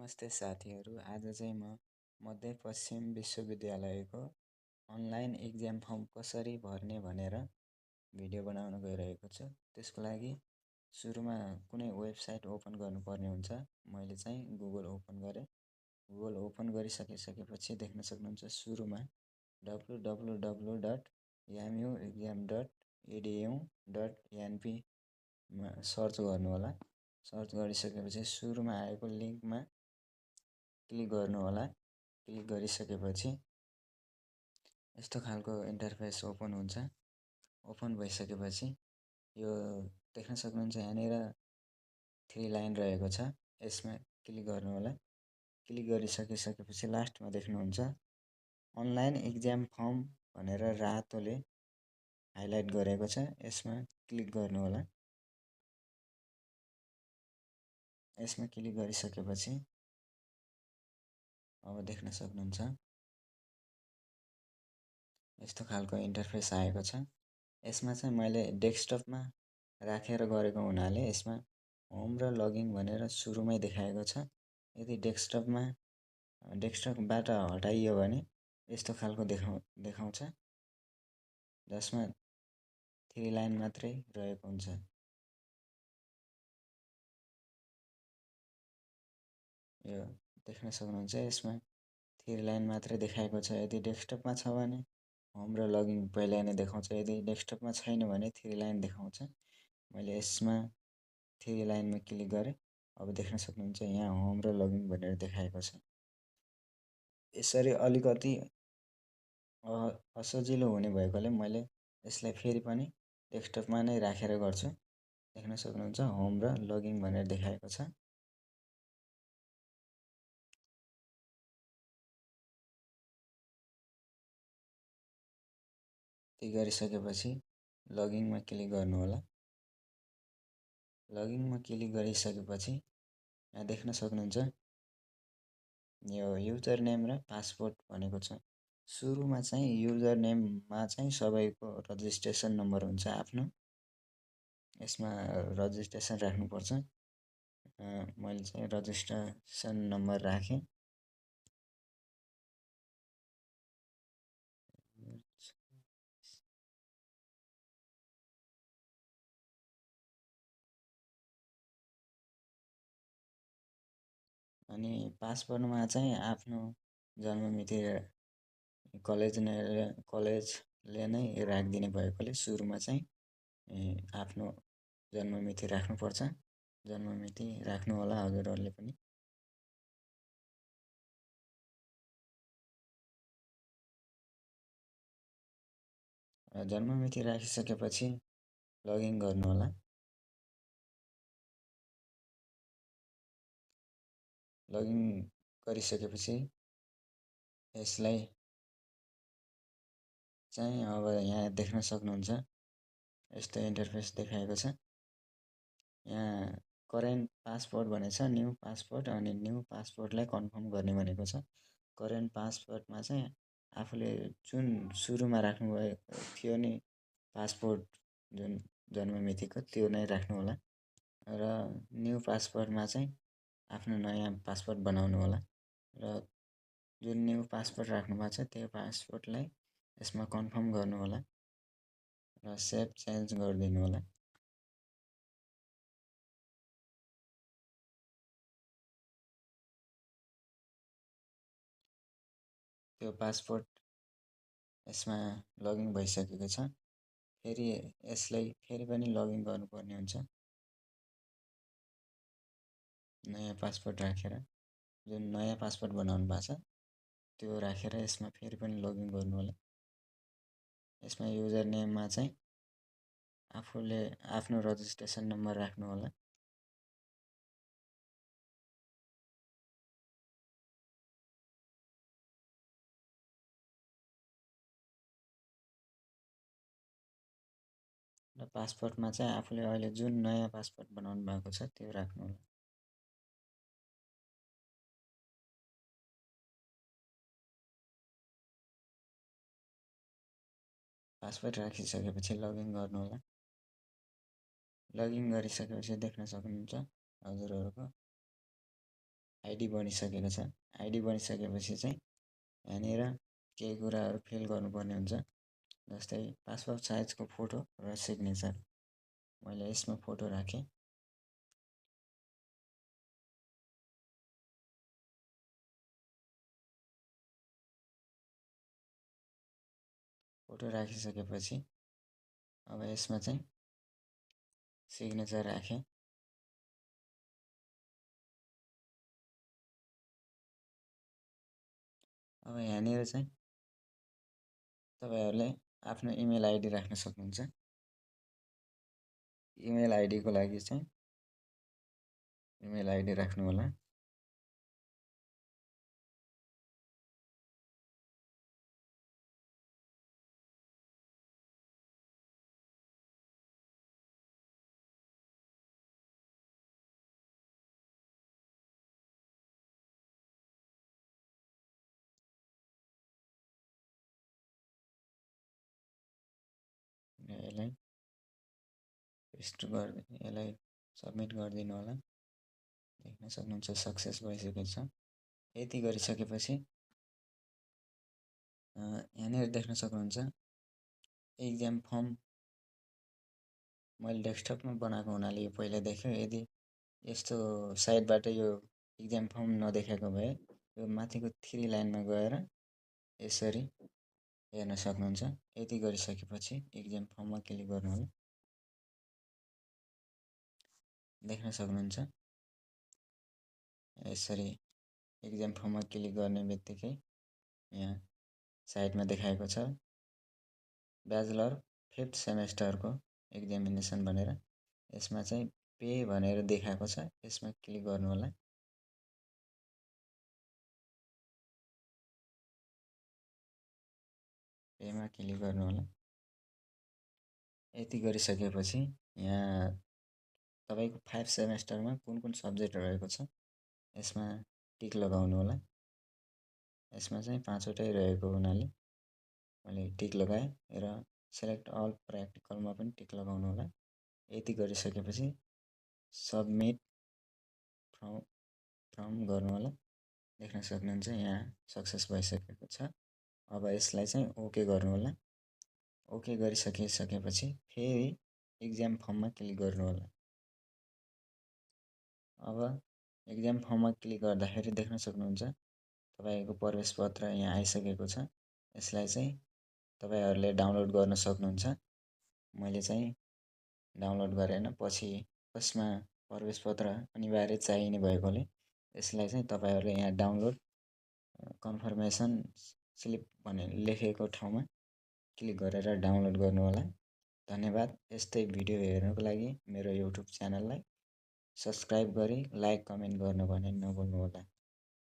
नमस्ते साथीहरू। आज चाहिँ म मध्यपश्चिम विश्वविद्यालयको अनलाइन इक्जाम फर्म कसरी भर्ने भनेर भिडियो बनाउन गइरहेको छु। त्यसको लागि सुरुमा कुनै वेबसाइट ओपन गर्नुपर्ने हुन्छ। मैले चाहिँ गुगल ओपन गरेँ। गुगल ओपन गरिसकेपछि देख्न सक्नुहुन्छ सुरुमा www.yamuexam.edu.np मा सर्च गर्नु होला। सर्च गरिसकेपछि सुरुमा आएको लिङ्कमा क्लिक गर्नु होला। क्लिक गरिसकेपछि यस्तो खालको इन्टरफेस ओपन हुन्छ। ओपन भइसकेपछि यो देख्न सक्नुहुन्छ यहाँनिर 3 लाइन रहेको छ। यसमा क्लिक गर्नु होला। क्लिक गरिसकेपछि लास्टमा देख्नुहुन्छ अनलाइन इक्जाम फर्म भनेर रातोले हाइलाइट गरेको छ। यसमा क्लिक गर्नु होला। यसमा क्लिक गरिसकेपछि अब देख्न सक्नुहुन्छ यस्तो खालको इन्टरफेस आएको छ। यसमा चाहिँ मैले डेस्कटपमा राखेर गरेको हुनाले यसमा होम र लगइन भनेर सुरुमै देखाएको छ। यदि डेस्कटपबाट हटाइयो भने यस्तो खालको देखाउँछ, जसमा 3 लाइन मात्रै रहेको हुन्छ। यो देख्न सक्नुहुन्छ यसमा 3 लाइन मात्रै देखाएको छ। यदि डेस्कटपमा छ भने होम र लगइन पहिल्यै नै देखाउँछ। यदि डेस्कटपमा छैन भने 3 लाइन देखाउँछ। मैले यसमा 3 लाइनमा क्लिक गरेँ। अब देख्न सक्नुहुन्छ यहाँ होम र लगइन भनेर देखाएको छ। यसरी अलिकति असजिलो हुने भएकोले मैले यसलाई फेरि पनि डेस्कटपमा नै राखेर गर्छु। देख्न सक्नुहुन्छ होम र लगइन भनेर देखाएको छ। त्यही गरिसकेपछि लगइनमा क्लिक गर्नु होला। लगइनमा क्लिक गरिसकेपछि यहाँ देख्न सक्नुहुन्छ यो युजर नेम र पासवर्ड भनेको छ। सुरुमा चाहिँ युजर नेममा चाहिँ सबैको रजिस्ट्रेसन नम्बर हुन्छ आफ्नो। यसमा रजिस्ट्रेसन राख्नुपर्छ। मैले चाहिँ रजिस्ट्रेसन नम्बर राखेँ। अनि पासवर्डमा चाहिँ आफ्नो जन्ममिति कलेजले नै राखिदिने भएकोले सुरुमा चाहिँ आफ्नो जन्ममिति राख्नुपर्छ। जन्ममिति राख्नु होला हजुरहरूले पनि। जन्ममिति राखिसकेपछि लगइन गर्नु होला। लगइन गरिसकेपछि यसलाई चाहिँ अब यहाँ देख्न सक्नुहुन्छ यस्तो इन्टरफेस देखाएको छ। यहाँ करेन्ट पासवर्ड भनेको छ, न्यू पासवर्ड, अनि न्यू पासवर्डलाई कन्फर्म गर्ने भनेको छ। करेन्ट पासवर्डमा चाहिँ आफूले जुन सुरुमा राख्नुभएको थियो नि पासवर्ड, जुन जन्ममितिको त्यो नै राख्नु होला। र न्यू पासवर्डमा चाहिँ आफ्नो नयाँ पासवर्ड बनाउनु होला। र जुन न्यू पासवर्ड राख्नुभएको छ त्यो पासवर्डलाई यसमा कन्फर्म गर्नु होला र सेभ चेन्ज गरिदिनु होला। त्यो पासवर्ड यसमा लगइन भइसकेको छ। फेरि यसलाई फेरि पनि लगइन गर्नुपर्ने हुन्छ। नयाँ पासवर्ड राखेर जुन नयाँ पासवर्ड बनाउनु भएको छ त्यो राखेर यसमा फेरि पनि लगइन गर्नु होला। यसमा युजर नेममा चाहिँ आफूले आफ्नो रजिस्ट्रेसन नम्बर राख्नु होला। र पासवर्डमा चाहिँ आफूले अहिले जुन नयाँ पासवर्ड बनाउनु भएको छ त्यो राख्नु होला। पासवर्ड राखिसकेपछि लगइन गर्नु होला। लगइन गरिसकेपछि देख्न सक्नुहुन्छ हजुरहरूको आइडी बनिसकेको छ। आइडी बनिसकेपछि चाहिँ यहाँनिर केही कुराहरू फिल गर्नुपर्ने हुन्छ। जस्तै पासपोर्ट साइजको फोटो र सिग्नेचर। मैले यसमा फोटो राखेँ। फोटो राखिसकेपछि अब यसमा चाहिँ सिग्नेचर राखेँ। अब यहाँनिर चाहिँ तपाईँहरूले आफ्नो इमेल आइडी राख्न सक्नुहुन्छ। इमेल आइडीको लागि चाहिँ इमेल आइडी राख्नु होला। यसलाई पेस्ट यसलाई सबमिट गरिदिनु होला। देख्न सक्नुहुन्छ सक्सेस भइसकेको छ। यति गरिसकेपछि यहाँनिर देख्न सक्नुहुन्छ एक्जाम फर्म मैले डेस्कटपमा बनाएको हुनाले यो पहिला देख्यो। यदि यस्तो साइडबाट यो एक्जाम फर्म नदेखाएको भए यो माथिको 3 लाइनमा गएर यसरी हेर्न सक्नुहुन्छ। यति गरिसकेपछि एक्जाम फर्ममा क्लिक गर्नु होला। देख्न सक्नुहुन्छ यसरी एक्जाम फर्ममा क्लिक गर्ने बित्तिकै यहाँ साइडमा देखाएको छ ब्याचलर 5th सेमेस्टरको एक्जामिनेसन भनेर। यसमा चाहिँ पे भनेर देखाएको छ। यसमा क्लिक गर्नु होला। पेमा क्लिक गर्नु होला। यति गरिसकेपछि यहाँ तपाईको 5 सेमेस्टरमा कुन कुन सब्जेक्ट रहेको छ यसमा टिक लगाउनु होला। यसमा चाहिँ 5 वटै रहेको हुनाले मैले टिक लगाएँ र सेलेक्ट अल प्र्याक्टिकलमा पनि टिक लगाउनु होला। यति गरिसकेपछि सबमिट फ्रम गर्नु होला। देख्न सक्नुहुन्छ यहाँ सक्सेस भइसकेको छ। अब यसलाई चाहिँ ओके गर्नु होला। ओके गरिसकेपछि फेरि एक्जाम फर्ममा क्लिक गर्नु होला। अब एक्जाम फर्ममा क्लिक गर्दाखेरि देख्न सक्नुहुन्छ तपाईको प्रवेश पत्र यहाँ आइसकेको छ। यसलाई चाहिँ तपाईहरुले डाउनलोड गर्न सक्नुहुन्छ। मैले चाहिँ डाउनलोड गरेन। पछि यसमा प्रवेश पत्र अनिवार्य चाहिने भएकोले यसलाई चाहिँ तपाईहरुले यहाँ डाउनलोड कन्फर्मेसन स्लिप भनेर लेखेको ठाउँमा क्लिक गरेर डाउनलोड गर्नु होला। धन्यवाद। यस्तै भिडियो हेर्नको लागि मेरो युट्युब च्यानललाई सब्स्क्राइब गरी लाइक कमेन्ट गर्न भने नभुल्नु होला।